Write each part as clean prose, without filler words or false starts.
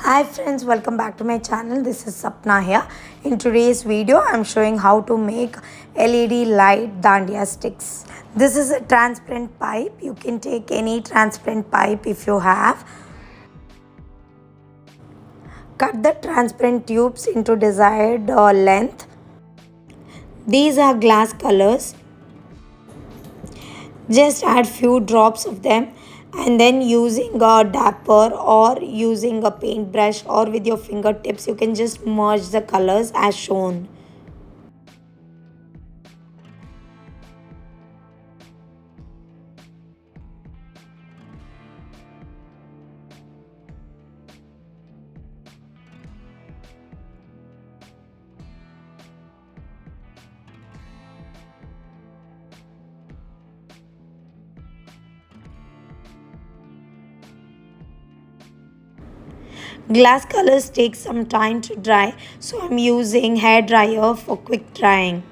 Hi friends, welcome back to my channel. This is Sapna here. In today's video, I'm showing how to make LED light Dandiya sticks. This is a transparent pipe. You can take any transparent pipe if you have. Cut the transparent tubes into desired length. These are glass colors. Just add few drops of them and then using a dapper or using a paintbrush or with your fingertips you can just merge the colors as shown. Glass colors take some time to dry, so I'm using hair dryer for quick drying.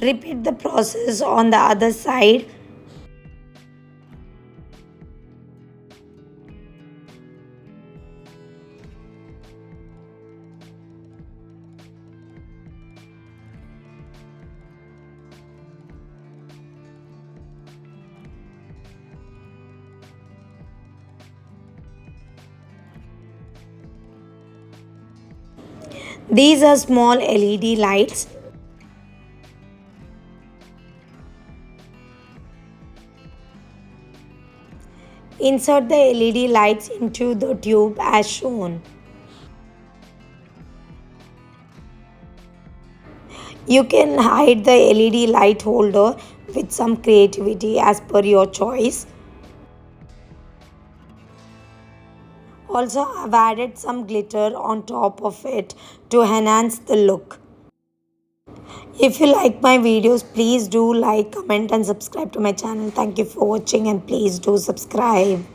Repeat the process on the other side. These are small LED lights. Insert the LED lights into the tube as shown. You can hide the LED light holder with some creativity as per your choice. Also, I've added some glitter on top of it to enhance the look. If you like my videos, please do like, comment and subscribe to my channel. Thank you for watching and please do subscribe.